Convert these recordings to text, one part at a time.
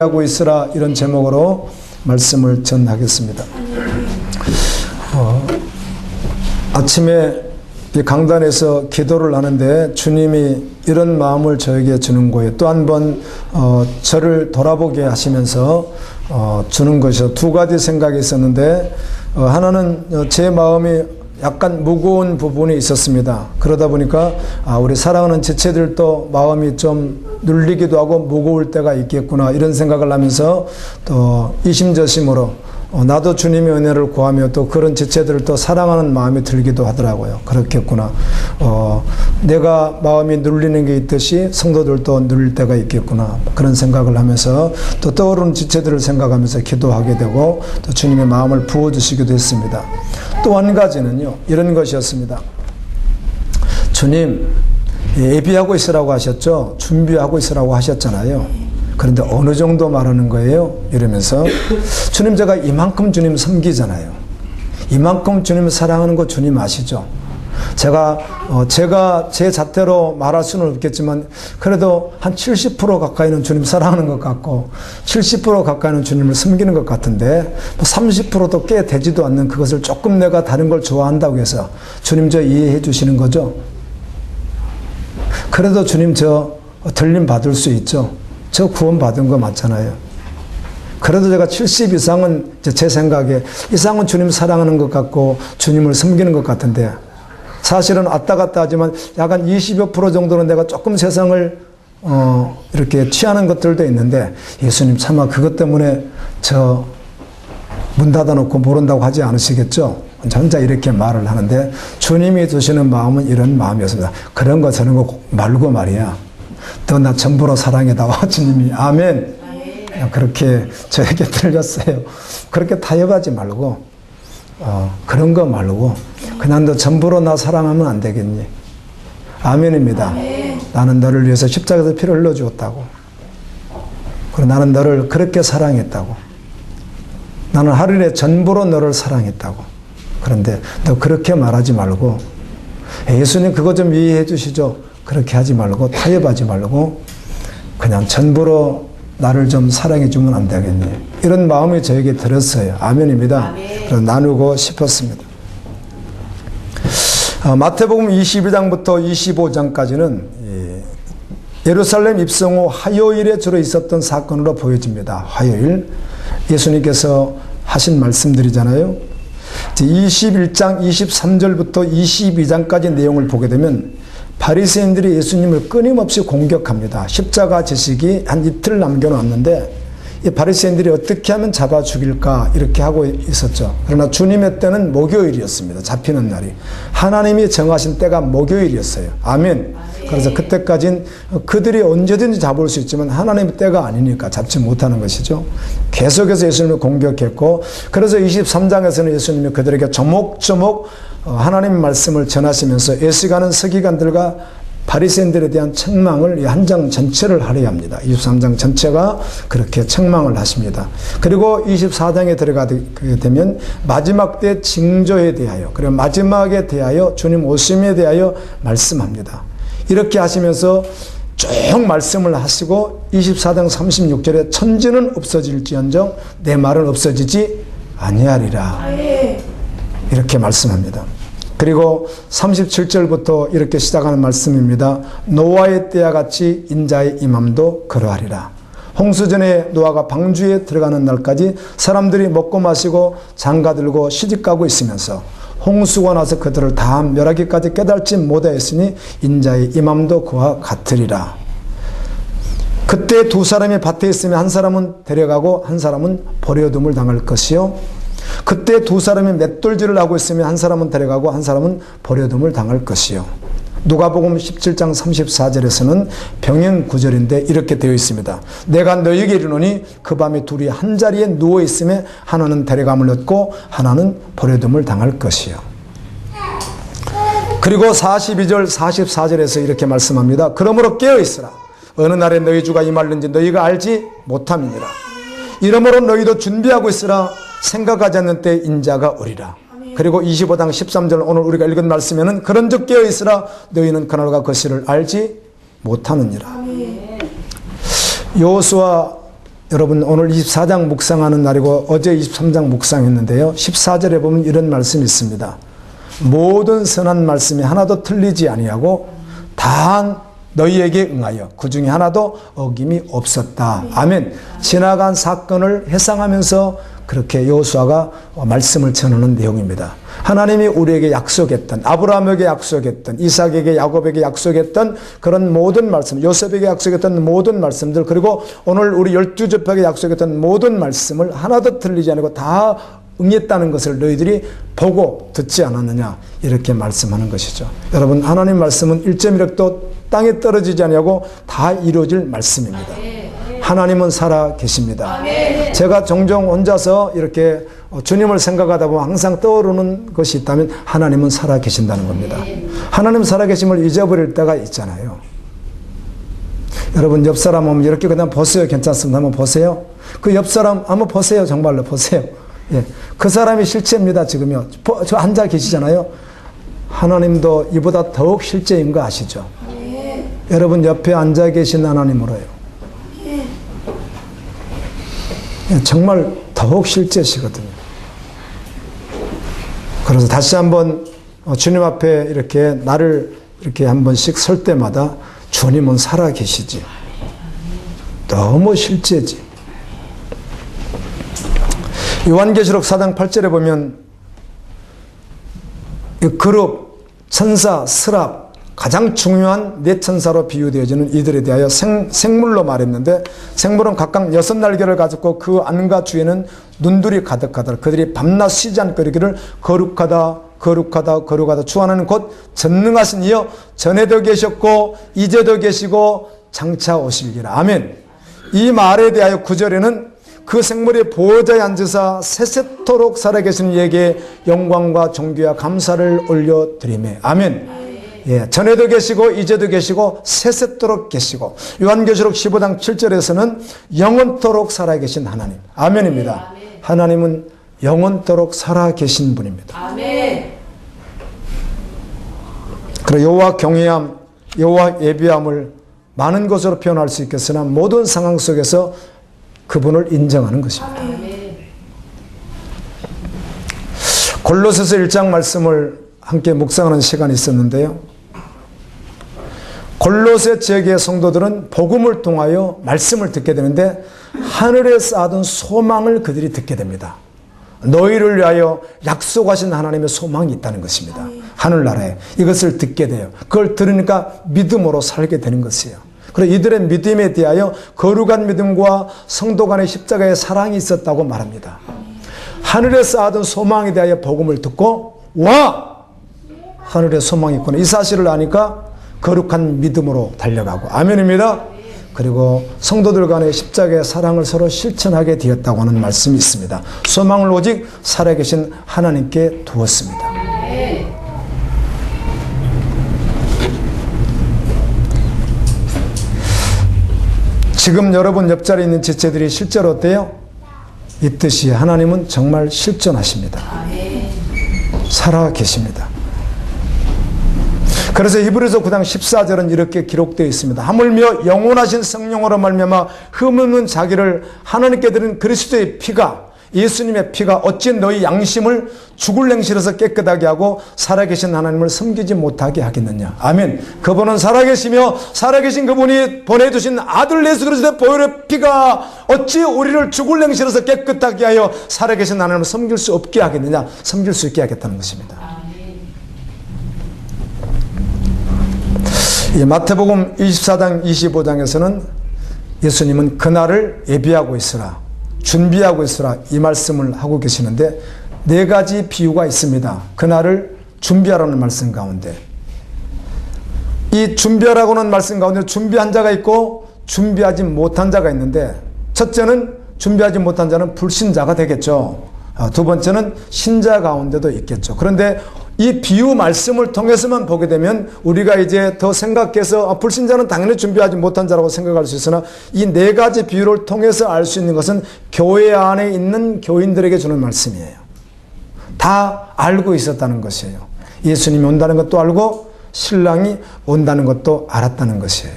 하고 있으라, 이런 제목으로 말씀을 전하겠습니다. 아침에 이 강단에서 기도를 하는데 주님이 이런 마음을 저에게 주는 거예요. 또 한 번 저를 돌아보게 하시면서 주는 것이요. 두 가지 생각이 있었는데 하나는 제 마음이 약간 무거운 부분이 있었습니다. 그러다 보니까 우리 사랑하는 지체들도 마음이 좀 눌리기도 하고 무거울 때가 있겠구나, 이런 생각을 하면서 또 이심저심으로 나도 주님의 은혜를 구하며 또 그런 지체들을 또 사랑하는 마음이 들기도 하더라고요. 그렇겠구나. 내가 마음이 눌리는 게 있듯이 성도들도 눌릴 때가 있겠구나, 그런 생각을 하면서 또 떠오르는 지체들을 생각하면서 기도하게 되고 또 주님의 마음을 부어주시기도 했습니다. 또 한 가지는요, 이런 것이었습니다. 주님, 예비하고 있으라고 하셨죠? 준비하고 있으라고 하셨잖아요. 그런데 어느 정도 말하는 거예요? 이러면서 주님, 제가 이만큼 주님 섬기잖아요. 이만큼 주님 사랑하는 거 주님 아시죠? 제가 제 잣대로 말할 수는 없겠지만 그래도 한 70% 가까이는 주님 사랑하는 것 같고 70% 가까이는 주님을 섬기는 것 같은데 30%도 꽤 되지도 않는 그것을 조금 내가 다른 걸 좋아한다고 해서 주님 저 이해해 주시는 거죠? 그래도 주님 저 들림 받을 수 있죠? 저 구원 받은 거 맞잖아요. 그래도 제가 70 이상은 제 생각에 이상은 주님 사랑하는 것 같고 주님을 섬기는 것 같은데 사실은 왔다 갔다 하지만 약간 20여 % 정도는 내가 조금 세상을 이렇게 취하는 것들도 있는데 예수님 차마 그것 때문에 저 문 닫아놓고 모른다고 하지 않으시겠죠? 혼자 이렇게 말을 하는데 주님이 주시는 마음은 이런 마음이었습니다. 그런 거 저런 거 말고 말이야. 너 나 전부로 사랑해다와 주님이 아멘. 그렇게 저에게 들렸어요. 그렇게 타협하지 말고 그런 거 말고 그냥 너 전부로 나 사랑하면 안 되겠니? 아멘입니다. 나는 너를 위해서 십자가에서 피를 흘려주었다고. 그리고 나는 너를 그렇게 사랑했다고. 나는 하루에 전부로 너를 사랑했다고. 그런데 너 그렇게 말하지 말고 예수님 그거 좀 이해해 주시죠. 그렇게 하지 말고 타협하지 말고 그냥 전부로 나를 좀 사랑해 주면 안 되겠니? 이런 마음이 저에게 들었어요. 아멘입니다. 그래서 나누고 싶었습니다. 마태복음 22장부터 25장까지는 예루살렘 입성 후 화요일에 주로 있었던 사건으로 보여집니다. 화요일 예수님께서 하신 말씀들이잖아요. 21장 23절부터 22장까지 내용을 보게 되면 바리새인들이 예수님을 끊임없이 공격합니다. 십자가 지식이 한 이틀 남겨놨는데 이 바리새인들이 어떻게 하면 잡아 죽일까 이렇게 하고 있었죠. 그러나 주님의 때는 목요일이었습니다. 잡히는 날이. 하나님이 정하신 때가 목요일이었어요. 아멘. 그래서 그때까지는 그들이 언제든지 잡을 수 있지만 하나님의 때가 아니니까 잡지 못하는 것이죠. 계속해서 예수님을 공격했고 그래서 23장에서는 예수님이 그들에게 조목조목 하나님의 말씀을 전하시면서 예수가는 서기관들과 바리새인들에 대한 책망을 한 장 전체를 하려 합니다. 23장 전체가 그렇게 책망을 하십니다. 그리고 24장에 들어가게 되면 마지막 때 징조에 대하여 그리고 마지막에 대하여 주님 오심에 대하여 말씀합니다. 이렇게 하시면서 쭉 말씀을 하시고 24장 36절에 천지는 없어질지언정 내 말은 없어지지 아니하리라. 이렇게 말씀합니다. 그리고 37절부터 이렇게 시작하는 말씀입니다. 노아의 때와 같이 인자의 임함도 그러하리라. 홍수전에 노아가 방주에 들어가는 날까지 사람들이 먹고 마시고 장가들고 시집가고 있으면서 홍수가 나서 그들을 다 멸하기까지 깨달지 못하였으니 인자의 임함도 그와 같으리라. 그때 두 사람이 밭에 있으면 한 사람은 데려가고 한 사람은 버려둠을 당할 것이요. 그때 두 사람이 맷돌질을 하고 있으면 한 사람은 데려가고 한 사람은 버려둠을 당할 것이요. 누가복음 17장 34절에서는 병행 구절인데 이렇게 되어 있습니다. 내가 너희에게 이르노니 그 밤에 둘이 한 자리에 누워 있음에 하나는 데려감을 얻고 하나는 버려둠을 당할 것이요. 그리고 42절 44절에서 이렇게 말씀합니다. 그러므로 깨어 있으라. 어느 날에 너희 주가 임할는지 너희가 알지 못함이니라. 이러므로 너희도 준비하고 있으라. 생각하지 않는 때 인자가 오리라. 그리고 25장 13절 오늘 우리가 읽은 말씀에는 그런즉 깨어 있으라. 너희는 그날과 그 시를 알지 못하느니라. 여호수아 여러분 오늘 24장 묵상하는 날이고 어제 23장 묵상했는데요. 14절에 보면 이런 말씀이 있습니다. 모든 선한 말씀이 하나도 틀리지 아니하고 다 너희에게 응하여 그 중에 하나도 어김이 없었다. 아멘. 지나간 사건을 회상하면서 그렇게 여호수아가 말씀을 전하는 내용입니다. 하나님이 우리에게 약속했던, 아브라함에게 약속했던, 이삭에게, 야곱에게 약속했던 그런 모든 말씀, 요셉에게 약속했던 모든 말씀들, 그리고 오늘 우리 12지파에게 약속했던 모든 말씀을 하나도 틀리지 않고 다 응했다는 것을 너희들이 보고 듣지 않았느냐, 이렇게 말씀하는 것이죠. 여러분, 하나님 말씀은 1.1획도 땅에 떨어지지 않냐고 다 이루어질 말씀입니다. 하나님은 살아 계십니다. 제가 종종 혼자서 이렇게 주님을 생각하다 보면 항상 떠오르는 것이 있다면 하나님은 살아 계신다는 겁니다. 하나님 살아 계심을 잊어버릴 때가 있잖아요. 여러분, 옆 사람 한번 이렇게 그냥 보세요. 괜찮습니다. 한번 보세요. 그 옆 사람 한번 보세요. 정말로 보세요. 예, 그 사람이 실제입니다. 지금요. 저 앉아 계시잖아요. 하나님도 이보다 더욱 실제인 거 아시죠? 여러분 옆에 앉아 계신 하나님으로요. 정말 더욱 실제시거든요. 그래서 다시 한번 주님 앞에 이렇게 나를 이렇게 한 번씩 설 때마다 주님은 살아 계시지. 너무 실제지. 요한계시록 4장 8절에 보면 그룹, 천사, 스랍, 가장 중요한 네 천사로 비유되어지는 이들에 대하여 생물로 말했는데, 생물은 각각 6날개를 가졌고 그 안과 주에는 눈들이 가득하더라. 그들이 밤낮 쉬지 않고 이르기를 거룩하다 거룩하다 거룩하다. 주 하나는 곧 전능하신 이여 전에도 계셨고 이제도 계시고 장차 오실리라. 아멘. 이 말에 대하여 9절에는 그 생물의 보호자에 앉으사 세세토록 살아계신 이에게 영광과 존귀와 감사를 올려드리매. 아멘. 예, 전에도 계시고 이제도 계시고 세세토록 계시고, 요한계시록 15장 7절에서는 영원토록 살아계신 하나님. 아멘입니다. 아멘. 하나님은 영원토록 살아계신 분입니다. 아멘. 그리고 여호와 경외함, 여호와 예비함을 많은 것으로 표현할 수 있겠으나 모든 상황 속에서 그분을 인정하는 것입니다. 아멘. 골로새서 1장 말씀을 함께 묵상하는 시간이 있었는데요. 골로새 지역의 성도들은 복음을 통하여 말씀을 듣게 되는데 하늘에 쌓아둔 소망을 그들이 듣게 됩니다. 너희를 위하여 약속하신 하나님의 소망이 있다는 것입니다. 하늘나라에. 이것을 듣게 돼요. 그걸 들으니까 믿음으로 살게 되는 것이에요. 그리고 이들의 믿음에 대하여 거룩한 믿음과 성도 간의 십자가의 사랑이 있었다고 말합니다. 하늘에 쌓아둔 소망에 대하여 복음을 듣고, 와! 하늘에 소망이 있구나. 이 사실을 아니까 거룩한 믿음으로 달려가고. 아멘입니다. 그리고 성도들 간의 십자가의 사랑을 서로 실천하게 되었다고 하는 말씀이 있습니다. 소망을 오직 살아계신 하나님께 두었습니다. 지금 여러분 옆자리에 있는 지체들이 실제로 어때요? 있듯이 하나님은 정말 실존하십니다. 살아 계십니다. 그래서 히브리서 9장 14절은 이렇게 기록되어 있습니다. 하물며 영원하신 성령으로 말미암아 흠없는 자기를 하나님께 드린 그리스도의 피가, 예수님의 피가 어찌 너희 양심을 죽을 행실에서 깨끗하게 하고 살아계신 하나님을 섬기지 못하게 하겠느냐. 아멘. 그분은 살아계시며 살아계신 그분이 보내주신 아들 예수 그리스도의 보혈의 피가 어찌 우리를 죽을 행실에서 깨끗하게 하여 살아계신 하나님을 섬길 수 없게 하겠느냐. 섬길 수 있게 하겠다는 것입니다. 마태복음 24장 25장에서는 예수님은 그날을 예비하고 있으라, 준비하고 있으라, 이 말씀을 하고 계시는데 네 가지 비유가 있습니다. 그날을 준비하라는 말씀 가운데, 이 준비하라고 하는 말씀 가운데 준비한 자가 있고 준비하지 못한 자가 있는데, 첫째는 준비하지 못한 자는 불신자가 되겠죠. 두 번째는 신자 가운데도 있겠죠. 그런데 이 비유 말씀을 통해서만 보게 되면 우리가 이제 더 생각해서 불신자는 당연히 준비하지 못한 자라고 생각할 수 있으나, 이 네 가지 비유를 통해서 알 수 있는 것은 교회 안에 있는 교인들에게 주는 말씀이에요. 다 알고 있었다는 것이에요. 예수님이 온다는 것도 알고 신랑이 온다는 것도 알았다는 것이에요.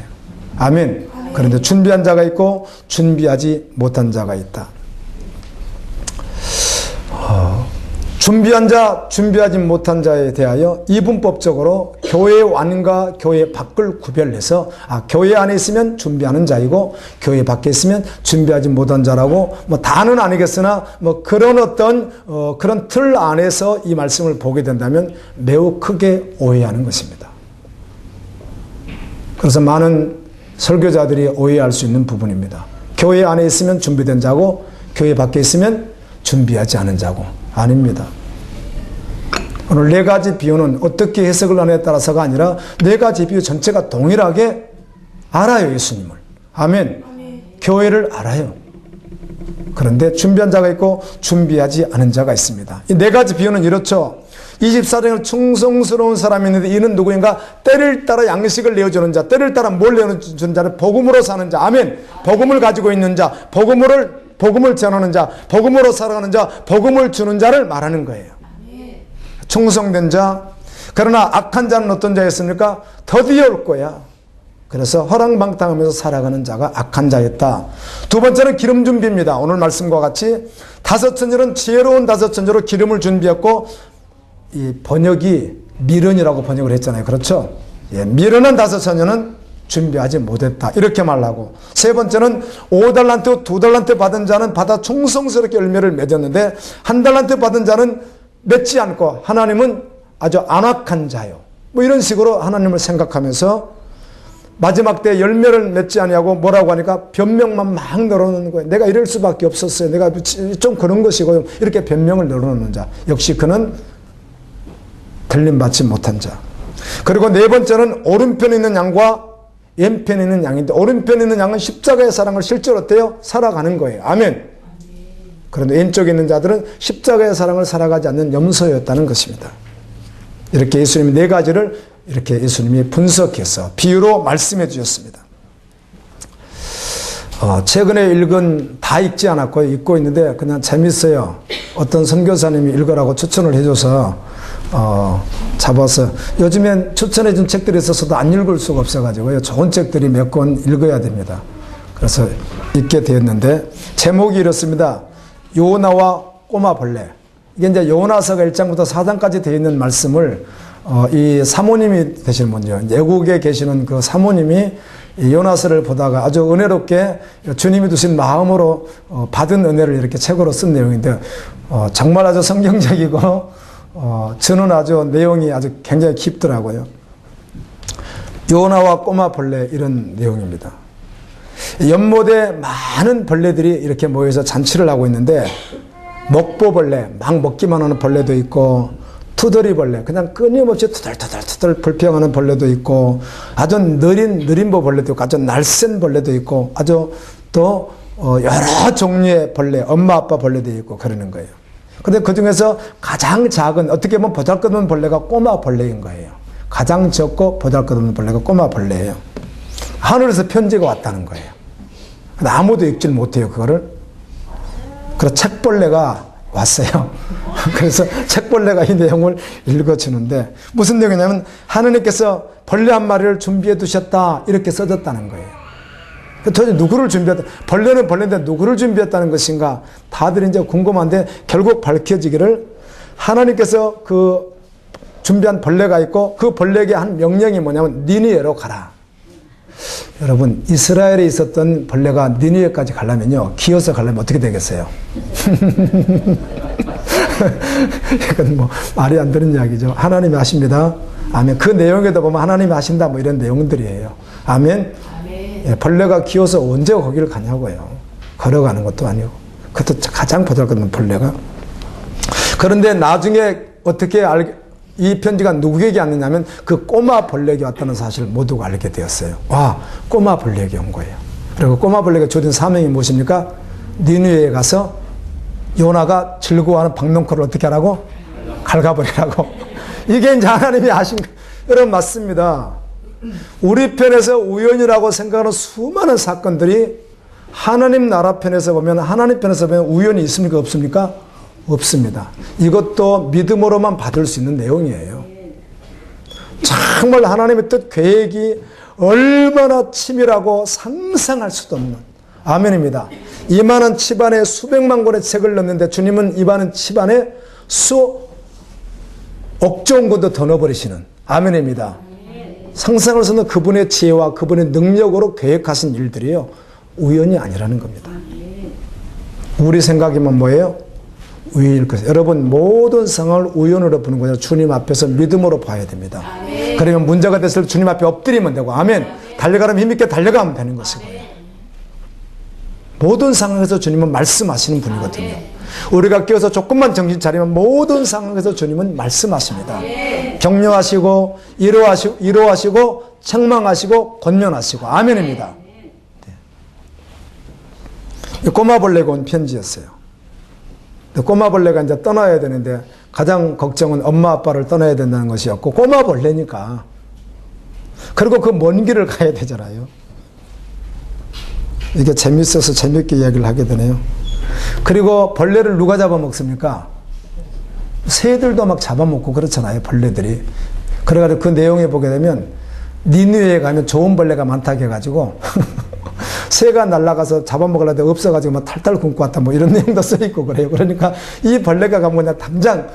아멘. 그런데 준비한 자가 있고 준비하지 못한 자가 있다. 준비한 자, 준비하지 못한 자에 대하여 이분법적으로 교회 안과 교회 밖을 구별해서 교회 안에 있으면 준비하는 자이고 교회 밖에 있으면 준비하지 못한 자라고 다는 아니겠으나 그런 어떤 그런 틀 안에서 이 말씀을 보게 된다면 매우 크게 오해하는 것입니다. 그래서 많은 설교자들이 오해할 수 있는 부분입니다. 교회 안에 있으면 준비된 자고 교회 밖에 있으면 준비하지 않은 자고 아닙니다. 오늘 네 가지 비유는 어떻게 해석을 하느냐에 따라서가 아니라 네 가지 비유 전체가 동일하게 알아요, 예수님을. 아멘. 교회를 알아요. 그런데 준비한 자가 있고 준비하지 않은 자가 있습니다. 이 네 가지 비유는 이렇죠. 24장을 충성스러운 사람이 있는데 이는 누구인가? 때를 따라 양식을 내어주는 자, 때를 따라 뭘 내어주는 자는 복음으로 사는 자. 아멘. 복음을 가지고 있는 자, 복음을 전하는 자, 복음으로 살아가는 자, 복음을 주는 자를 말하는 거예요. 충성된 자. 그러나 악한 자는 어떤 자였습니까? 더디어 올 거야. 그래서 허랑방탕하면서 살아가는 자가 악한 자였다. 두 번째는 기름 준비입니다. 오늘 말씀과 같이 다섯 천절은 지혜로운 다섯 천절로 기름을 준비했고, 이 번역이 미련이라고 번역을 했잖아요. 그렇죠? 예, 미련한 다섯 천년은 준비하지 못했다. 이렇게 말하고, 세 번째는 5달란트, 2달란트 받은 자는 받아 충성스럽게 열매를 맺었는데 1달란트 받은 자는 맺지 않고 하나님은 아주 안악한 자요. 이런 식으로 하나님을 생각하면서 마지막 때 열매를 맺지 아니하고 뭐라고 하니까 변명만 막 늘어놓는 거예요. 내가 이럴 수밖에 없었어요. 내가 좀 그런 것이고요. 이렇게 변명을 늘어놓는 자. 역시 그는 들림받지 못한 자. 그리고 네 번째는 오른편에 있는 양과 왼편에 있는 양인데, 오른편에 있는 양은 십자가의 사랑을 실제로 어때요? 살아가는 거예요. 아멘. 그런데 왼쪽에 있는 자들은 십자가의 사랑을 살아가지 않는 염소였다는 것입니다. 이렇게 예수님이 네 가지를 이렇게 예수님이 분석해서 비유로 말씀해 주셨습니다. 최근에 읽은, 다 읽지 않았고요. 읽고 있는데 그냥 재밌어요. 어떤 선교사님이 읽으라고 추천을 해줘서 잡아서, 요즘엔 추천해 준 책들이 있어서도 안 읽을 수가 없어가지고요. 좋은 책들이 몇 권 읽어야 됩니다. 그래서 읽게 되었는데 제목이 이렇습니다. 요나와 꼬마 벌레. 이게 이제 요나서가 1장부터 4장까지 되어 있는 말씀을 이 사모님이 되시는 분이요. 외국에 계시는 그 사모님이 이 요나서를 보다가 아주 은혜롭게 주님이 두신 마음으로 받은 은혜를 이렇게 책으로 쓴 내용인데 정말 아주 성경적이고 저는 아주 내용이 아주 굉장히 깊더라고요. 요나와 꼬마 벌레, 이런 내용입니다. 연못에 많은 벌레들이 이렇게 모여서 잔치를 하고 있는데, 먹보벌레, 막 먹기만 하는 벌레도 있고, 투덜이벌레, 그냥 끊임없이 투덜투덜 불평하는 벌레도 있고, 아주 느린보 벌레도 있고, 아주 날쌘 벌레도 있고, 아주 또 여러 종류의 벌레, 엄마 아빠 벌레도 있고 그러는 거예요. 근데 그 중에서 가장 작은, 어떻게 보면 보잘것없는 벌레가 꼬마 벌레인 거예요. 가장 적고 보잘것없는 벌레가 꼬마 벌레예요. 하늘에서 편지가 왔다는 거예요. 근데 아무도 읽질 못해요, 그거를. 그래서 책벌레가 왔어요. 그래서 책벌레가 이 내용을 읽어주는데, 무슨 내용이냐면 하느님께서 벌레 한 마리를 준비해 두셨다, 이렇게 써졌다는 거예요. 도대체 누구를 준비했다? 벌레는 벌레인데 누구를 준비했다는 것인가? 다들 이제 궁금한데 결국 밝혀지기를, 하나님께서 그 준비한 벌레가 있고 그 벌레에게 한 명령이 뭐냐면 니느웨로 가라. 여러분, 이스라엘에 있었던 벌레가 니느웨까지 가려면요, 기어서 가려면 어떻게 되겠어요? 이건 뭐 말이 안 되는 이야기죠. 하나님이 하십니다. 아멘. 그 내용에도 보면 하나님이 하신다, 뭐 이런 내용들이에요. 아멘. 예, 벌레가 기어서 언제 거기를 가냐고요. 걸어가는 것도 아니고. 그것도 가장 보잘것없는 벌레가. 그런데 나중에 어떻게 이 편지가 누구에게 왔느냐면 그 꼬마 벌레에게 왔다는 사실을 모두가 알게 되었어요. 와, 꼬마 벌레에게 온 거예요. 그리고 꼬마 벌레가 주어진 사명이 무엇입니까? 니느웨에 가서 요나가 즐거워하는 박농코를 어떻게 하라고? 갉아버리라고. 이게 이제 하나님이 하신 거예요. 여러분, 맞습니다. 우리 편에서 우연이라고 생각하는 수많은 사건들이 하나님 나라 편에서 보면, 하나님 편에서 보면 우연이 있습니까? 없습니까? 없습니다. 이것도 믿음으로만 받을 수 있는 내용이에요. 정말 하나님의 뜻, 계획이 얼마나 치밀하고 상상할 수도 없는 아멘입니다. 이만한 칩안에 수백만 권의 책을 넣는데 주님은 이만한 칩안에 수억 종 권도 더 넣어버리시는 아멘입니다. 상상할 수 없는 그분의 지혜와 그분의 능력으로 계획하신 일들이요, 우연이 아니라는 겁니다. 우리 생각이면 뭐예요? 우연일 것이에요. 여러분, 모든 상황을 우연으로 보는 거죠. 주님 앞에서 믿음으로 봐야 됩니다. 그러면 문제가 됐을 때 주님 앞에 엎드리면 되고, 아멘. 달려가면 힘있게 달려가면 되는 것이고요. 모든 상황에서 주님은 말씀하시는 분이거든요. 우리가 깨어서 조금만 정신 차리면 모든 상황에서 주님은 말씀하십니다. 격려하시고 위로하시고 책망하시고 권면하시고 아멘입니다. 네. 꼬마벌레가 온 편지였어요. 꼬마벌레가 이제 떠나야 되는데 가장 걱정은 엄마 아빠를 떠나야 된다는 것이었고, 꼬마벌레니까. 그리고 그 먼 길을 가야 되잖아요. 이게 재밌어서 재밌게 이야기를 하게 되네요. 그리고 벌레를 누가 잡아먹습니까? 새들도 막 잡아먹고 그렇잖아요, 벌레들이. 그래가지고 그 내용에 보게 되면 니느웨에 가면 좋은 벌레가 많다고 해가지고 새가 날아가서 잡아먹으려다 없어가지고 막 탈탈 굶고 왔다 뭐 이런 내용도 써있고 그래요. 그러니까 이 벌레가 가면 그냥 당장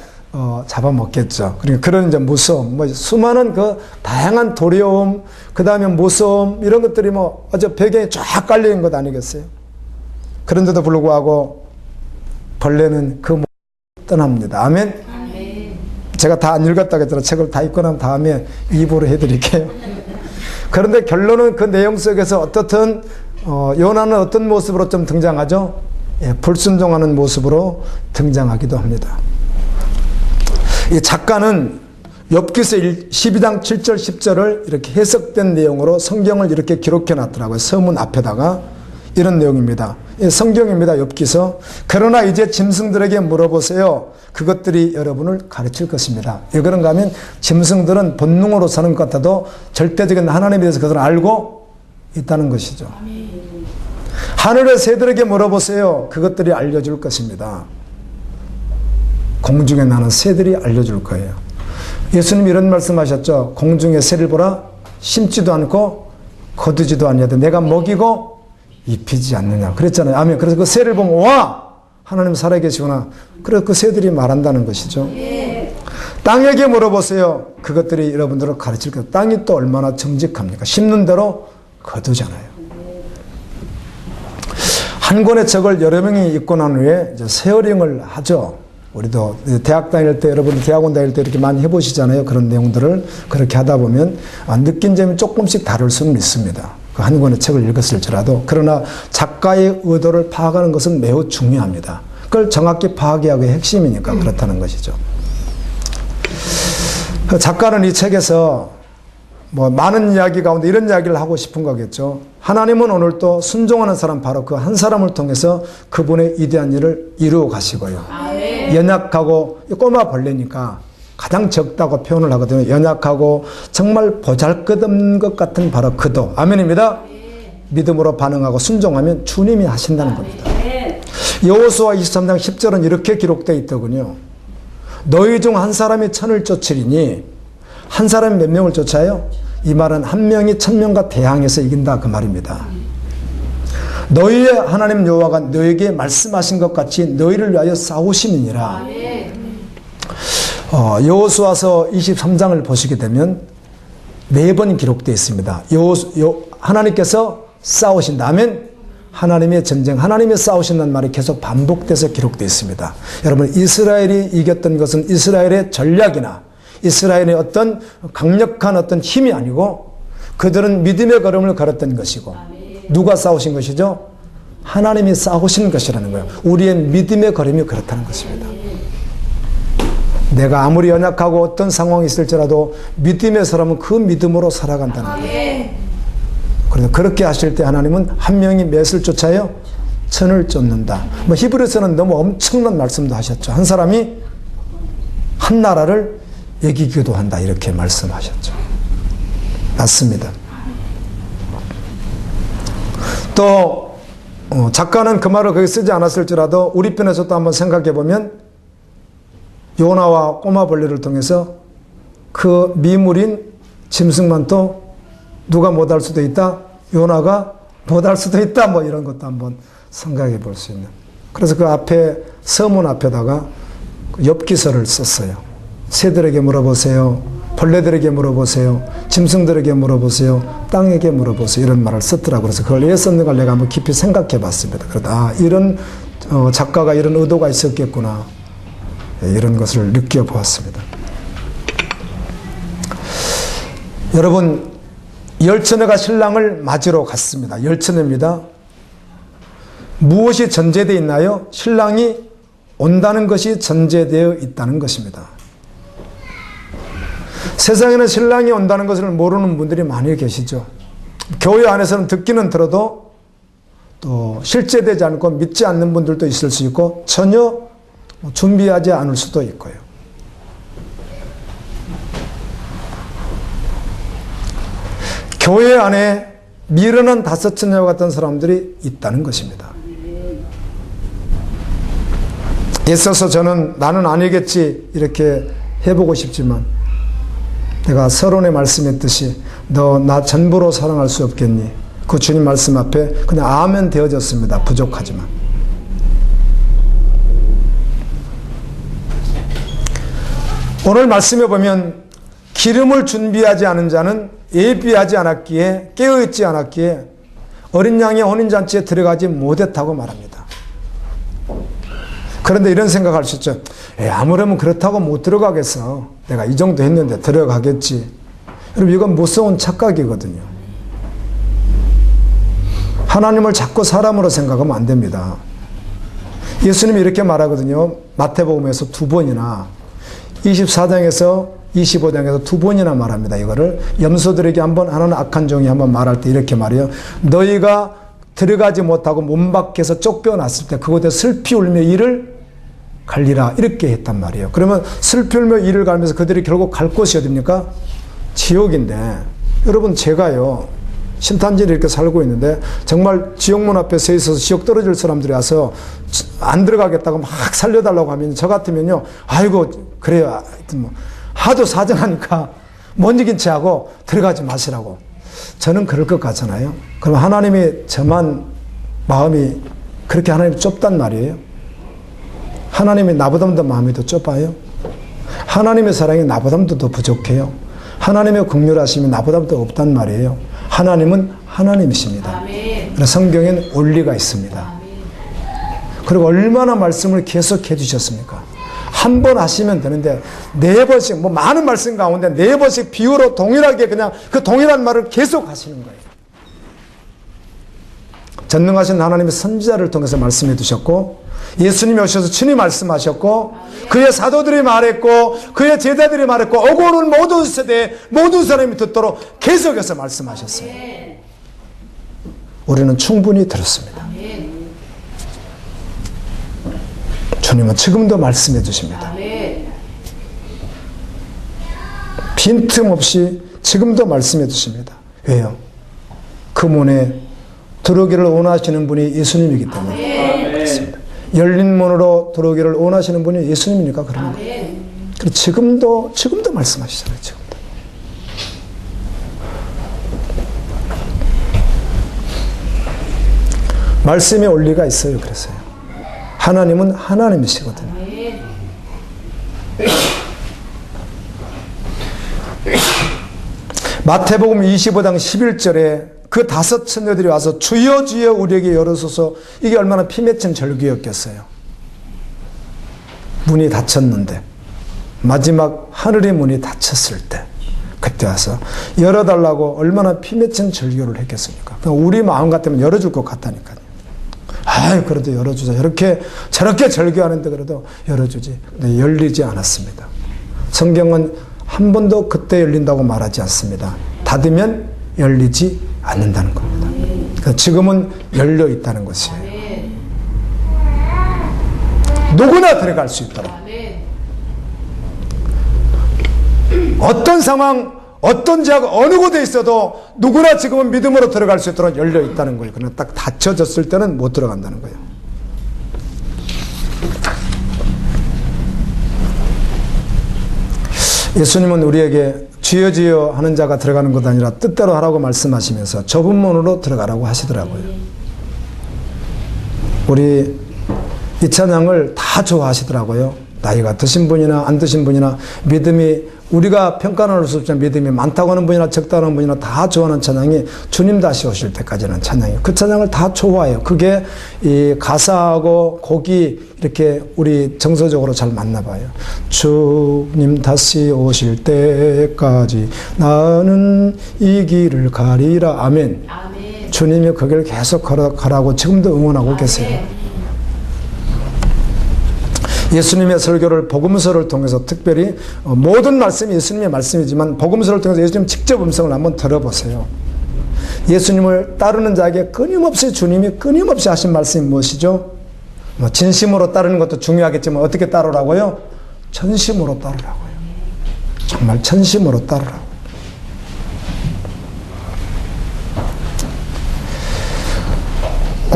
잡아먹겠죠. 그러니까 그런 이제 무서움, 뭐 수많은 그 다양한 두려움, 그 다음에 무서움, 이런 것들이 뭐 아주 배경에 쫙 깔려있는 것 아니겠어요? 그런데도 불구하고 벌레는 그 떠납니다. 아멘? 제가 다 안 읽었다고 했잖아요. 책을 다 읽고 난 다음에 입으로 해드릴게요. 그런데 결론은 그 내용 속에서 어떻든 요나는 어떤 모습으로 좀 등장하죠? 예, 불순종하는 모습으로 등장하기도 합니다. 이 작가는 욥기서 12장 7절 10절을 이렇게 해석된 내용으로 성경을 이렇게 기록해 놨더라고요. 서문 앞에다가 이런 내용입니다. 예, 성경입니다. 욥기서. 그러나 이제 짐승들에게 물어보세요. 그것들이 여러분을 가르칠 것입니다. 왜 그런가 하면 짐승들은 본능으로 사는 것 같아도 절대적인 하나님에 대해서 그것을 알고 있다는 것이죠. 하늘의 새들에게 물어보세요. 그것들이 알려줄 것입니다. 공중에 나는 새들이 알려줄 거예요. 예수님이 이런 말씀하셨죠. 공중에 새를 보라. 심지도 않고 거두지도 않냐도 내가 먹이고 입히지 않느냐 그랬잖아요. 아멘. 그래서 그 새를 보면 와! 하나님 살아계시구나. 그래서 그 새들이 말한다는 것이죠. 땅에게 물어보세요. 그것들이 여러분들을 가르칠 거예요. 땅이 또 얼마나 정직합니까? 심는 대로 거두잖아요. 한 권의 책을 여러 명이 읽고 난 후에 이제 세어링을 하죠. 우리도 대학 다닐 때, 여러분 대학원 다닐 때 이렇게 많이 해보시잖아요. 그런 내용들을 그렇게 하다 보면 느낀 점이 조금씩 다를 수는 있습니다. 그 한 권의 책을 읽었을지라도. 그러나 작가의 의도를 파악하는 것은 매우 중요합니다. 그걸 정확히 파악해야 그게 핵심이니까 그렇다는 것이죠. 작가는 이 책에서 뭐 많은 이야기 가운데 이런 이야기를 하고 싶은 거겠죠. 하나님은 오늘 또 순종하는 사람, 바로 그 한 사람을 통해서 그분의 위대한 일을 이루어 가시고요. 연약하고 꼬마 벌레니까 가장 적다고 표현을 하거든요. 연약하고 정말 보잘것없는 것 같은 바로 그도. 아멘입니다. 믿음으로 반응하고 순종하면 주님이 하신다는 겁니다. 여호수아 23장 10절은 이렇게 기록되어 있더군요. 너희 중 한 사람이 천을 쫓으리니, 한 사람이 몇 명을 쫓아요? 이 말은 한 명이 1000명과 대항해서 이긴다 그 말입니다. 너희의 하나님 여호와가 너에게 말씀하신 것 같이 너희를 위하여 싸우시느니라. 여호수아서 23장을 보시게 되면 매번 기록되어 있습니다. 하나님께서 싸우신다. 아멘. 하나님의 전쟁, 하나님이 싸우신다는 말이 계속 반복돼서 기록되어 있습니다. 여러분, 이스라엘이 이겼던 것은 이스라엘의 전략이나 이스라엘의 어떤 강력한 어떤 힘이 아니고 그들은 믿음의 걸음을 걸었던 것이고, 누가 싸우신 것이죠? 하나님이 싸우신 것이라는 거예요. 우리의 믿음의 걸음이 그렇다는 것입니다. 내가 아무리 연약하고 어떤 상황이 있을지라도 믿음의 사람은 그 믿음으로 살아간다는 거예요. 그래서 그렇게 하실 때 하나님은 한 명이 몇을 쫓아요? 천을 쫓는다. 뭐 히브리서는 너무 엄청난 말씀도 하셨죠. 한 사람이 한 나라를 이기기도 한다, 이렇게 말씀하셨죠. 맞습니다. 또 작가는 그 말을 거기 쓰지 않았을지라도 우리 편에서 또 한번 생각해 보면 요나와 꼬마벌레를 통해서 그 미물인 짐승만 또 누가 못할 수도 있다? 요나가 못할 수도 있다? 뭐 이런 것도 한번 생각해 볼 수 있는. 그래서 그 앞에, 서문 앞에다가 엽기서를 썼어요. 새들에게 물어보세요. 벌레들에게 물어보세요. 짐승들에게 물어보세요. 땅에게 물어보세요. 이런 말을 썼더라고요. 그래서 그걸 왜 썼는가 내가 한번 깊이 생각해 봤습니다. 그러다 이런 작가가 이런 의도가 있었겠구나. 이런 것을 느껴보았습니다. 여러분, 열처녀가 신랑을 맞으러 갔습니다. 열처녀입니다. 무엇이 전제되어 있나요? 신랑이 온다는 것이 전제되어 있다는 것입니다. 세상에는 신랑이 온다는 것을 모르는 분들이 많이 계시죠. 교회 안에서는 듣기는 들어도 또 실제되지 않고 믿지 않는 분들도 있을 수 있고 전혀 준비하지 않을 수도 있고요. 교회 안에 미련한 다섯 처녀와 같은 사람들이 있다는 것입니다. 애써서 저는 나는 아니겠지 이렇게 해보고 싶지만 내가 서론에 말씀했듯이 너 나 전부로 사랑할 수 없겠니? 그 주님 말씀 앞에 그냥 아멘 되어졌습니다. 부족하지만. 오늘 말씀에 보면 기름을 준비하지 않은 자는 예비하지 않았기에 깨어있지 않았기에 어린 양의 혼인잔치에 들어가지 못했다고 말합니다. 그런데 이런 생각할 수 있죠. 아무래도 그렇다고 못 들어가겠어. 내가 이 정도 했는데 들어가겠지. 여러분 이건 무서운 착각이거든요. 하나님을 자꾸 사람으로 생각하면 안 됩니다. 예수님이 이렇게 말하거든요. 마태복음에서 2번이나 24장에서 25장에서 2번이나 말합니다. 이거를 염소들에게 한번 하나는 악한 종이 한번 말할 때 이렇게 말해요. 너희가 들어가지 못하고 문 밖에서 쫓겨났을 때 그곳에 슬피 울며 이를 갈리라 이렇게 했단 말이에요. 그러면 슬피 울며 이를 갈면서 그들이 결국 갈 곳이 어딥니까? 지옥인데 여러분 제가요 신탄지를 이렇게 살고 있는데 정말 지옥문 앞에 서 있어서 지옥 떨어질 사람들이 와서 안 들어가겠다고 막 살려달라고 하면 저 같으면요 아이고 그래요 뭐 하도 사정하니까 못 이긴 채 하고 들어가지 마시라고 저는 그럴 것 같잖아요. 그럼 하나님이 저만 마음이 그렇게 하나님이 좁단 말이에요. 하나님이 나보다 더 마음이 더 좁아요. 하나님의 사랑이 나보다 더 부족해요. 하나님의 긍휼하심이 나보다 더 없단 말이에요. 하나님은 하나님이십니다. 그래서 성경엔 원리가 있습니다. 그리고 얼마나 말씀을 계속해 주셨습니까? 한 번 하시면 되는데 4번씩 뭐 많은 말씀 가운데 4번씩 비유로 동일하게 그냥 그 동일한 말을 계속 하시는 거예요. 전능하신 하나님의 선지자를 통해서 말씀해 주셨고 예수님이 오셔서 친히 말씀하셨고 그의 사도들이 말했고 그의 제자들이 말했고 오고 오는 모든 세대에 모든 사람이 듣도록 계속해서 말씀하셨어요. 우리는 충분히 들었습니다. 주님은 지금도 말씀해 주십니다. 빈틈없이 지금도 말씀해 주십니다. 왜요? 그 문에 들어오기를 원하시는 분이 예수님이기 때문에 그렇습니다. 열린 문으로 들어오기를 원하시는 분이 예수님이니까 그런 거예요. 그리고 지금도 말씀하시잖아요. 지금도. 말씀의 원리가 있어요. 그래서요. 하나님은 하나님이시거든요. 마태복음 25장 11절에 그 5 처녀들이 와서 주여 주여 우리에게 열어소서. 이게 얼마나 피맺힌 절규였겠어요. 문이 닫혔는데 마지막 하늘의 문이 닫혔을 때 그때 와서 열어달라고 얼마나 피맺힌 절규를 했겠습니까? 우리 마음 같으면 열어줄 것 같다니까요. 아유 그래도 열어주자. 저렇게 절규하는데 그래도 열어주지. 근데 열리지 않았습니다. 성경은 한 번도 그때 열린다고 말하지 않습니다. 닫으면 열리지 않는다는 겁니다. 그러니까 지금은 열려 있다는 것이에요. 누구나 들어갈 수 있도록. 어떤 상황, 어떤 죄악, 어느 곳에 있어도 누구나 지금은 믿음으로 들어갈 수 있도록 열려 있다는 거예요. 그러나 딱 닫혀졌을 때는 못 들어간다는 거예요. 예수님은 우리에게 주여 주여 하는 자가 들어가는 것 아니라 뜻대로 하라고 말씀하시면서 좁은 문으로 들어가라고 하시더라고요. 우리 이 찬양을 다 좋아하시더라고요. 나이가 드신 분이나 안 드신 분이나 믿음이 우리가 평가할 수 없지만 믿음이 많다고 하는 분이나 적다고 하는 분이나 다 좋아하는 찬양이 주님 다시 오실 때까지는 찬양이에요. 그 찬양을 다 좋아해요. 그게 이 가사하고 곡이 이렇게 우리 정서적으로 잘 맞나 봐요. 주님 다시 오실 때까지 나는 이 길을 가리라. 아멘. 아멘. 주님이 그 길을 계속 가라고 지금도 응원하고 계세요. 예수님의 설교를 복음서를 통해서 특별히 모든 말씀이 예수님의 말씀이지만 복음서를 통해서 예수님 직접 음성을 한번 들어보세요. 예수님을 따르는 자에게 끊임없이 주님이 끊임없이 하신 말씀이 무엇이죠? 진심으로 따르는 것도 중요하겠지만 어떻게 따르라고요? 전심으로 따르라고요. 정말 전심으로 따르라고.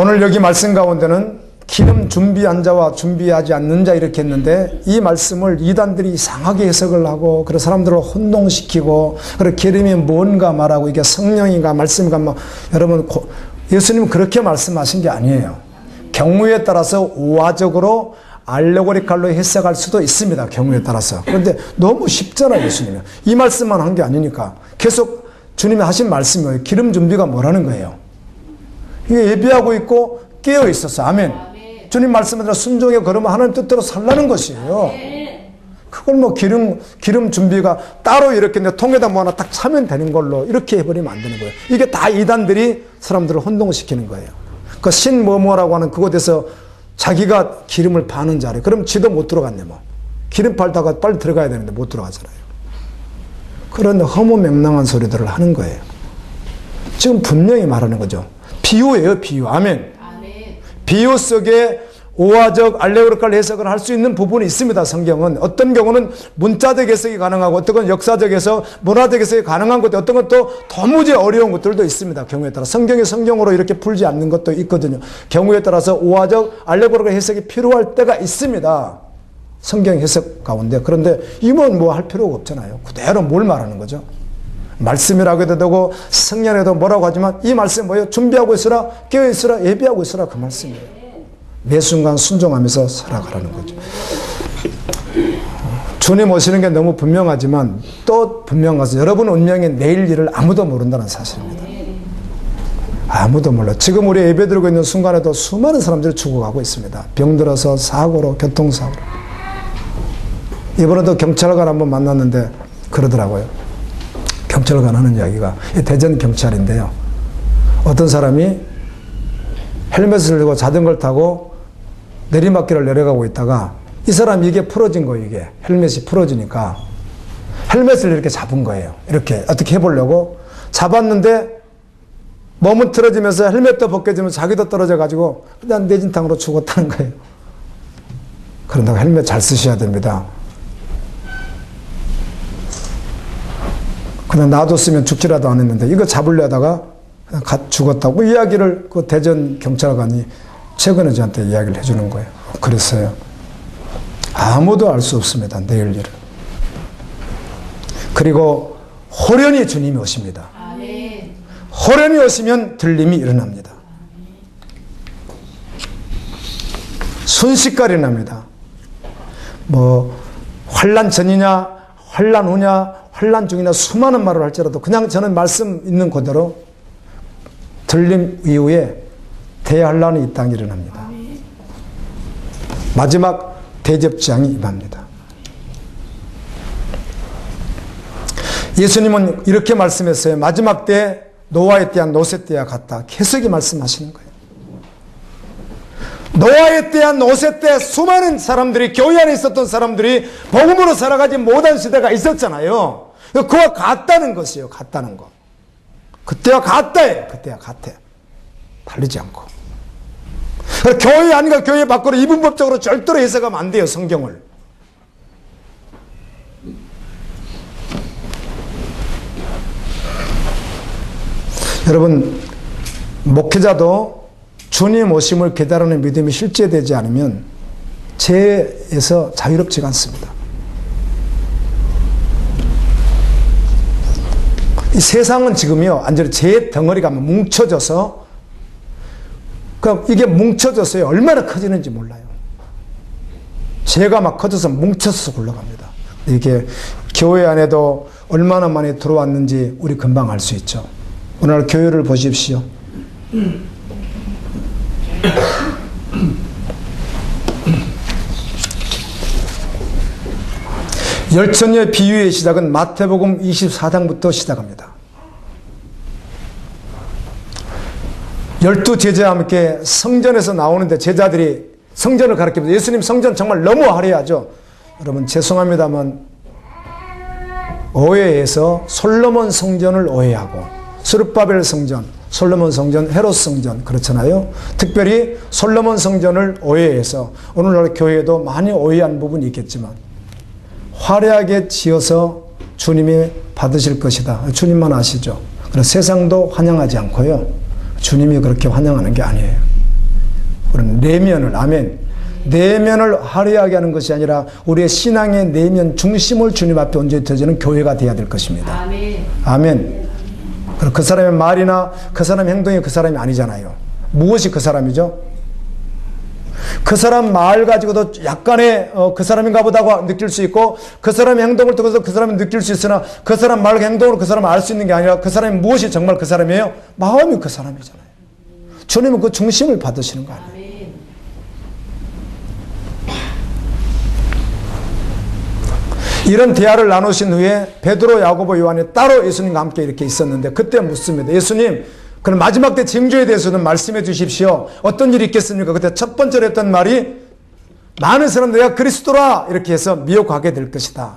오늘 여기 말씀 가운데는 기름 준비한 자와 준비하지 않는 자 이렇게 했는데 이 말씀을 이단들이 이상하게 해석을 하고 그래서 사람들을 혼동시키고 그리고 기름이 뭔가 말하고 이게 성령인가 말씀인가 뭐 여러분 예수님은 그렇게 말씀하신 게 아니에요. 경우에 따라서 우화적으로 알레고리칼로 해석할 수도 있습니다. 경우에 따라서. 그런데 너무 쉽잖아요. 예수님이. 이 말씀만 한 게 아니니까 계속 주님이 하신 말씀이에요. 기름 준비가 뭐라는 거예요. 이게 예비하고 있고 깨어 있었어. 아멘. 주님 말씀대로 순종에 걸으면 하나님 뜻대로 살라는 것이에요. 그걸 뭐 기름 준비가 따로 이렇게 통에다 뭐 하나 딱 차면 되는 걸로 이렇게 해버리면 안 되는 거예요. 이게 다 이단들이 사람들을 혼동시키는 거예요. 그 신뭐뭐라고 하는 그곳에서 자기가 기름을 파는 자래. 그럼 지도 못 들어갔네 뭐. 기름 팔다가 빨리 들어가야 되는데 못 들어가잖아요. 그런데 허무맹랑한 소리들을 하는 거예요. 지금 분명히 말하는 거죠. 비유예요, 비유. 아멘. 비유 속에 오화적 알레고리칼 해석을 할 수 있는 부분이 있습니다. 성경은 어떤 경우는 문자적 해석이 가능하고 어떤 건 역사적 해석, 문화적 해석이 가능한 것도 어떤 것도 도무지 어려운 것들도 있습니다. 경우에 따라 성경이 성경으로 이렇게 풀지 않는 것도 있거든요. 경우에 따라서 오화적 알레고리칼 해석이 필요할 때가 있습니다. 성경 해석 가운데. 그런데 이건 뭐 할 필요가 없잖아요. 그대로 뭘 말하는 거죠? 말씀이라고 해도 되고 성령에도 뭐라고 하지만 이 말씀 뭐예요? 준비하고 있으라, 깨어 있으라, 예비하고 있으라 그 말씀이에요. 매 순간 순종하면서 살아가라는 거죠. 주님 오시는 게 너무 분명하지만 또 분명한 것은 여러분 운명의 내일 일을 아무도 모른다는 사실입니다. 아무도 몰라. 지금 우리 예배 드리고 있는 순간에도 수많은 사람들이 죽어가고 있습니다. 병들어서 사고로, 교통사고로. 이번에도 경찰관 한번 만났는데 그러더라고요. 경찰관 하는 이야기가 대전 경찰인데요. 어떤 사람이 헬멧을 들고 자전거를 타고 내리막길을 내려가고 있다가 이 사람이 이게 풀어진 거예요. 이게 헬멧이 풀어지니까 헬멧을 이렇게 잡은 거예요. 이렇게 어떻게 해보려고 잡았는데 몸은 틀어지면서 헬멧도 벗겨지면서 자기도 떨어져 가지고 그냥 내진탕으로 죽었다는 거예요. 그런다고 헬멧 잘 쓰셔야 됩니다. 그냥 놔뒀으면 죽지라도 않았는데 이거 잡으려다가 그냥 죽었다고 이야기를 그 대전 경찰관이 최근에 저한테 이야기를 해주는 거예요. 그랬어요. 아무도 알 수 없습니다. 내일 일을. 그리고 호련히 주님이 오십니다. 호련히 오시면 들림이 일어납니다. 순식간에 납니다. 뭐 환난 전이냐 환난 후냐 환난 중이나 수많은 말을 할지라도 그냥 저는 말씀 있는 그대로 들림 이후에 대환란이 이 땅에 일어납니다. 마지막 대접장이 임합니다. 예수님은 이렇게 말씀했어요. 마지막 때 노아의 때와 노세 때와 같다. 계속 말씀하시는 거예요. 노아의 때와 노세 때 수많은 사람들이 교회 안에 있었던 사람들이 복음으로 살아가지 못한 시대가 있었잖아요. 그와 같다는 것이에요. 같다는 거. 그때와 같다예요. 그때와 같아. 다르지 않고. 교회 아닌가 교회 밖으로 이분법적으로 절대로 해석하면 안 돼요. 성경을. 여러분 목회자도 주님 오심을 기다리는 믿음이 실제되지 않으면 죄에서 자유롭지가 않습니다. 이 세상은 지금요, 완전히 제 덩어리가 뭉쳐져서, 이게 뭉쳐져서요, 얼마나 커지는지 몰라요. 죄가 막 커져서 뭉쳐서 굴러갑니다. 이게 교회 안에도 얼마나 많이 들어왔는지 우리 금방 알 수 있죠. 오늘 교회를 보십시오. 열처녀의 비유의 시작은 마태복음 24장부터 시작합니다. 12제자와 함께 성전에서 나오는데 제자들이 성전을 가르칩니다. 예수님 성전 정말 너무 화려하죠. 여러분 죄송합니다만 오해해서 솔로몬 성전을 오해하고 스룹바벨 성전, 솔로몬 성전, 헤롯 성전 그렇잖아요. 특별히 솔로몬 성전을 오해해서 오늘날 교회에도 많이 오해한 부분이 있겠지만 화려하게 지어서 주님이 받으실 것이다. 주님만 아시죠. 그래서 세상도 환영하지 않고요. 주님이 그렇게 환영하는 게 아니에요. 우리는 내면을, 아멘. 내면을 화려하게 하는 것이 아니라 우리의 신앙의 내면 중심을 주님 앞에 온전히 드리는 교회가 되어야 될 것입니다. 아멘. 아멘. 그 사람의 말이나 그 사람의 행동이 그 사람이 아니잖아요. 무엇이 그 사람이죠? 그 사람 말 가지고도 약간의 그 사람인가 보다고 느낄 수 있고 그 사람의 행동을 통해서 그 사람이 느낄 수 있으나 그 사람 말과 행동으로 그 사람을 알 수 있는 게 아니라 그 사람이 무엇이 정말 그 사람이에요? 마음이 그 사람이잖아요. 주님은 그 중심을 받으시는 거 아니에요. 이런 대화를 나누신 후에 베드로, 야고보, 요한이 따로 예수님과 함께 이렇게 있었는데 그때 묻습니다. 예수님, 그럼 마지막 때 징조에 대해서는 말씀해 주십시오. 어떤 일이 있겠습니까? 그때 첫 번째로 했던 말이 많은 사람들 내가 그리스도라 이렇게 해서 미혹하게 될 것이다.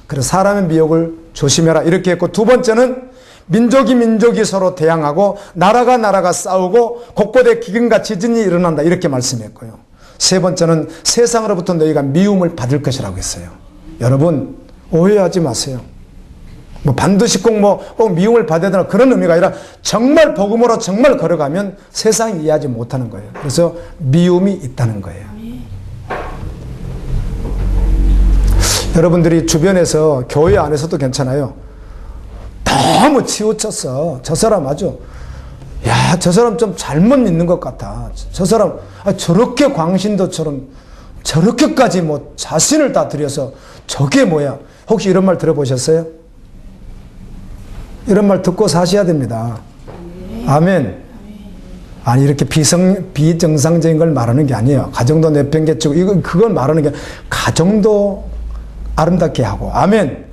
그래서 사람의 미혹을 조심해라 이렇게 했고 두 번째는 민족이 서로 대항하고 나라가 싸우고 곳곳에 기근과 지진이 일어난다 이렇게 말씀했고요. 세 번째는 세상으로부터 너희가 미움을 받을 것이라고 했어요. 여러분 오해하지 마세요. 반드시 꼭 미움을 받아야 되나 그런 의미가 아니라 정말 복음으로 정말 걸어가면 세상이 이해하지 못하는 거예요. 그래서 미움이 있다는 거예요. 여러분들이 주변에서 교회 안에서도 괜찮아요. 너무 치우쳤어. 저 사람 아주 저 사람 좀 잘못 믿는 것 같아. 저 사람 저렇게 광신도처럼 저렇게까지 자신을 다 들여서 저게 뭐야. 혹시 이런 말 들어보셨어요? 이런 말 듣고 사셔야 됩니다. 아멘. 아니 이렇게 비정상적인 걸 말하는 게 아니에요. 가정도 내팽개치고 그걸 말하는 게 가정도 아름답게 하고 아멘.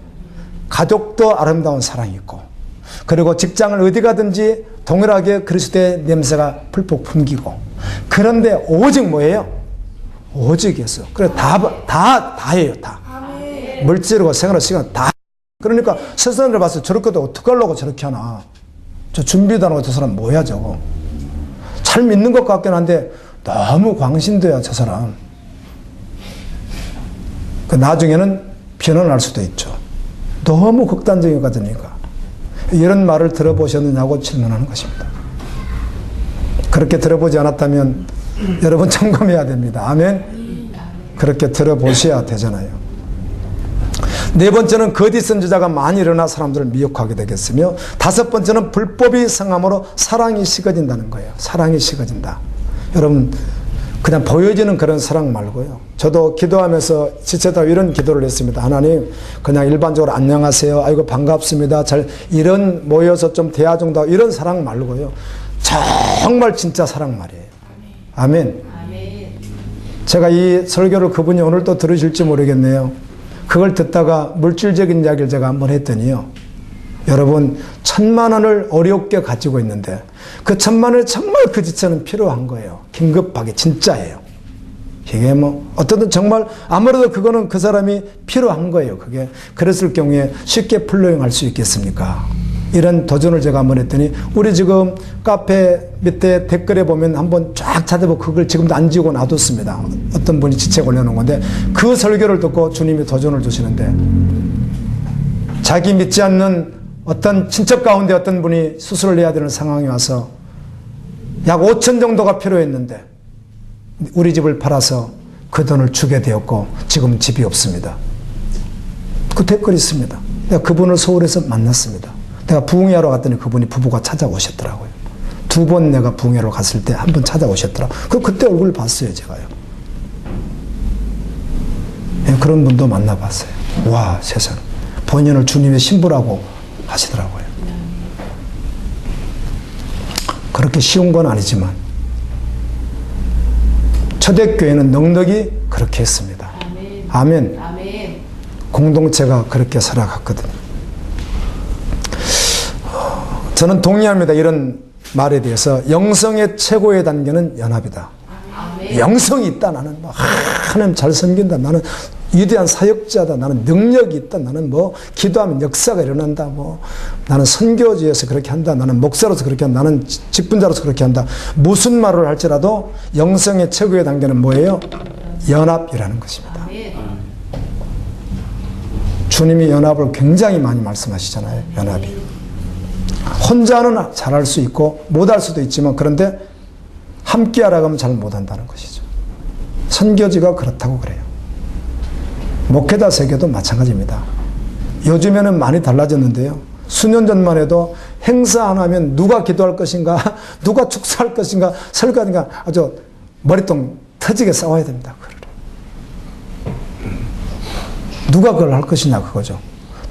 가족도 아름다운 사랑이 있고 그리고 직장을 어디 가든지 동일하게 그리스도의 냄새가 풀폭 풍기고 그런데 오직 뭐예요? 오직이었어. 그래 다 해요. 다. 물질이고 생활 시간 다. 그러니까 세상을 봤을 때 저렇게도 어떻게 하려고 저렇게 하나. 저 준비도 안 하고 저 사람 뭐야 저거. 잘 믿는 것 같긴 한데 너무 광신도야 저 사람. 나중에는 변론할 수도 있죠. 너무 극단적인 것 같으니까. 이런 말을 들어보셨느냐고 질문하는 것입니다. 그렇게 들어보지 않았다면 여러분 점검해야 됩니다. 아멘. 그렇게 들어보셔야 되잖아요. 네 번째는 거짓 선지자가 많이 일어나 사람들을 미혹하게 되겠으며 다섯 번째는 불법이 성함으로 사랑이 식어진다는 거예요. 사랑이 식어진다. 여러분 그냥 보여지는 그런 사랑 말고요. 저도 기도하면서 지체다 이런 기도를 했습니다. 하나님 그냥 일반적으로 안녕하세요. 아이고 반갑습니다. 이런 모여서 좀 대화 정도 이런 사랑 말고요. 정말 진짜 사랑 말이에요. 아멘. 제가 이 설교를 그분이 오늘 또 들으실지 모르겠네요. 그걸 듣다가 물질적인 이야기를 제가 한번 했더니요. 여러분 1,000만 원을 어렵게 가지고 있는데 그 1,000만 원이 정말 그 지체는 필요한 거예요. 긴급하게 진짜예요. 이게 어떤 정말 아무래도 그거는 그 사람이 필요한 거예요. 그게 그랬을 경우에 쉽게 플로잉할 수 있겠습니까? 이런 도전을 제가 한번 했더니 우리 지금 카페 밑에 댓글에 보면 한번 쫙 찾아보고 그걸 지금도 안 지우고 놔뒀습니다. 어떤 분이 지책 올려놓은 건데 그 설교를 듣고 주님이 도전을 주시는데 자기 믿지 않는 어떤 친척 가운데 어떤 분이 수술을 해야 되는 상황이 와서 약 5천 정도가 필요했는데 우리 집을 팔아서 그 돈을 주게 되었고 지금 집이 없습니다. 그 댓글이 있습니다. 내가 그분을 서울에서 만났습니다. 내가 부흥회하러 갔더니 그분이 부부가 찾아오셨더라고요. 2번 내가 부흥회로 갔을 때 한 번 찾아오셨더라고요. 그때 얼굴 봤어요, 제가요. 예, 그런 분도 만나봤어요. 와, 세상. 본인을 주님의 신부라고 하시더라고요. 그렇게 쉬운 건 아니지만 초대교회는 넉넉히 그렇게 했습니다. 아멘. 아멘. 공동체가 그렇게 살아갔거든요. 저는 동의합니다. 이런 말에 대해서 영성의 최고의 단계는 연합이다. 아멘. 영성이 있다. 나는 뭐 하나님 잘 섬긴다. 나는 위대한 사역자다. 나는 능력이 있다. 나는 뭐 기도하면 역사가 일어난다. 뭐 나는 선교지에서 그렇게 한다. 나는 목사로서 그렇게 한다. 나는 직분자로서 그렇게 한다. 무슨 말을 할지라도 영성의 최고의 단계는 뭐예요? 연합이라는 것입니다. 주님이 연합을 굉장히 많이 말씀하시잖아요. 연합이. 혼자는 잘할 수 있고 못할 수도 있지만 그런데 함께 하라고 하면 잘 못한다는 것이죠. 선교지가 그렇다고 그래요. 목회자 세계도 마찬가지입니다. 요즘에는 많이 달라졌는데요. 수년 전만 해도 행사 안 하면 누가 기도할 것인가, 누가 축사할 것인가, 설교하는가 아주 머리통 터지게 싸워야 됩니다. 누가 그걸 할 것이냐 그거죠.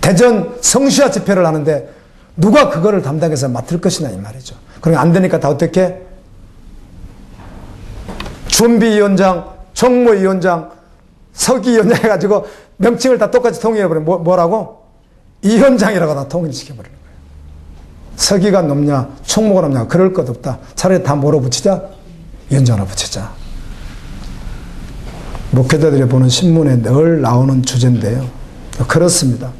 대전 성수야 집회를 하는데 누가 그거를 담당해서 맡을 것이냐 이 말이죠. 그러니까 안 되니까 다 어떻게? 준비위원장, 총무위원장, 서기위원장 해가지고 명칭을 다 똑같이 통일해버리면 뭐라고? 위원장이라고 다 통일시켜버리는 거예요. 서기가 높냐 총무가 높냐 그럴 것 없다. 차라리 다 뭐로 붙이자? 위원장 하나 붙이자. 목회자들이 보는 신문에 늘 나오는 주제인데요. 그렇습니다.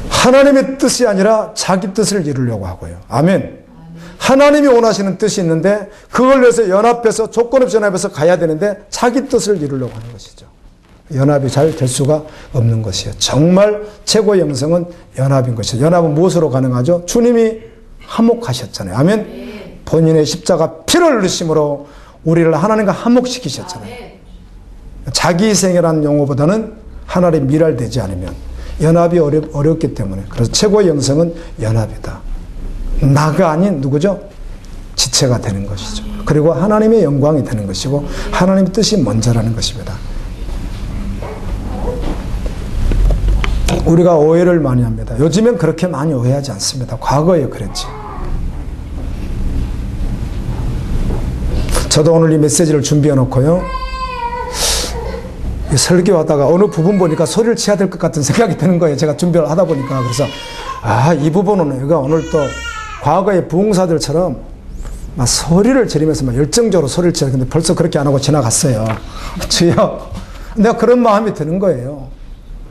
하나님의 뜻이 아니라 자기 뜻을 이루려고 하고요. 아멘. 하나님이 원하시는 뜻이 있는데 그걸 위해서 연합해서 조건 없이 연합해서 가야 되는데 자기 뜻을 이루려고 하는 것이죠. 연합이 잘 될 수가 없는 것이에요. 정말 최고의 영성은 연합인 것이죠. 연합은 무엇으로 가능하죠? 주님이 화목하셨잖아요. 아멘. 본인의 십자가 피를 흘리심으로 우리를 하나님과 화목시키셨잖아요. 자기 희생이라는 용어보다는 하나님이 미랄되지 않으면 연합이 어렵기 때문에 그래서 최고의 영성은 연합이다. 나가 아닌 누구죠? 지체가 되는 것이죠. 그리고 하나님의 영광이 되는 것이고 하나님의 뜻이 먼저라는 것입니다. 우리가 오해를 많이 합니다. 요즘엔 그렇게 많이 오해하지 않습니다. 과거에 그랬지. 저도 오늘 이 메시지를 준비해 놓고요. 설교하다가 어느 부분 보니까 소리를 치야 될 것 같은 생각이 드는 거예요. 제가 준비를 하다 보니까. 그래서 이 부분은 내가 오늘 또 과거의 부흥사들처럼 막 소리를 지르면서 막 열정적으로 소리를 치려 근데 벌써 그렇게 안 하고 지나갔어요. 주여. 내가 그런 마음이 드는 거예요.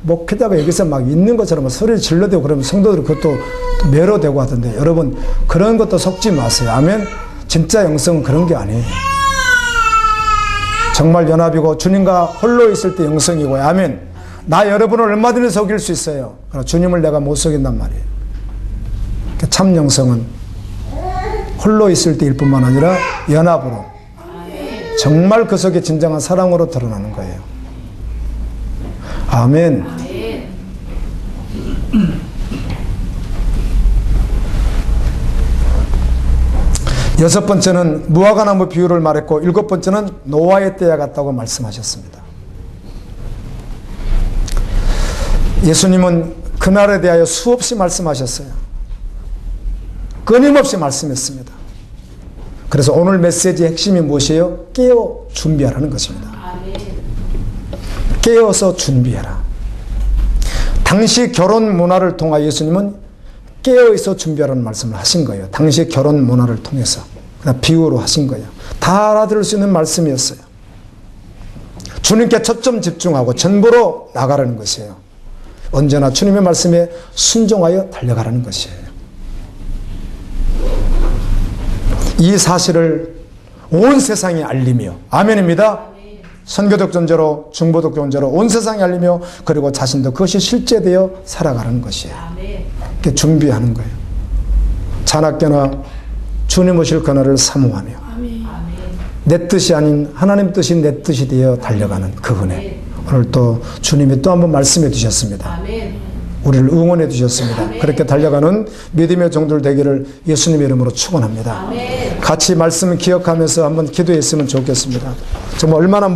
목회자가 여기서 막 있는 것처럼 소리를 질러대고 그러면 성도들이 그것도 매료되고 하던데 여러분 그런 것도 속지 마세요. 아멘. 진짜 영성은 그런 게 아니에요. 정말 연합이고 주님과 홀로 있을 때 영성이고 아멘. 나 여러분을 얼마든지 속일 수 있어요. 그러나 주님을 내가 못 속인단 말이에요. 참 영성은 홀로 있을 때일 뿐만 아니라 연합으로 정말 그 속에 진정한 사랑으로 드러나는 거예요. 아멘. 여섯 번째는 무화과나무 비유를 말했고 일곱 번째는 노아의 때와 같다고 말씀하셨습니다. 예수님은 그날에 대하여 수없이 말씀하셨어요. 끊임없이 말씀했습니다. 그래서 오늘 메시지의 핵심이 무엇이에요? 깨어 준비하라는 것입니다. 깨어서 준비해라. 당시 결혼 문화를 통하여 예수님은 깨어있어 준비하라는 말씀을 하신 거예요. 당시 결혼 문화를 통해서 비유로 하신 거예요. 다 알아들을 수 있는 말씀이었어요. 주님께 초점 집중하고 전보로 나가라는 것이에요. 언제나 주님의 말씀에 순종하여 달려가라는 것이에요. 이 사실을 온 세상에 알리며 아멘입니다. 선교적 존재로 중보적 존재로 온 세상에 알리며 그리고 자신도 그것이 실제되어 살아가는 것이에요. 이렇게 준비하는 거예요. 자나깨나 주님 오실 그날을 사모하며 내 뜻이 아닌 하나님 뜻이 내 뜻이 되어 달려가는 그 은혜. 오늘 또 주님이 또 한 번 말씀해 주셨습니다. 우리를 응원해 주셨습니다. 그렇게 달려가는 믿음의 종들 되기를 예수님의 이름으로 축원합니다. 같이 말씀 기억하면서 한번 기도했으면 좋겠습니다. 정말 얼마나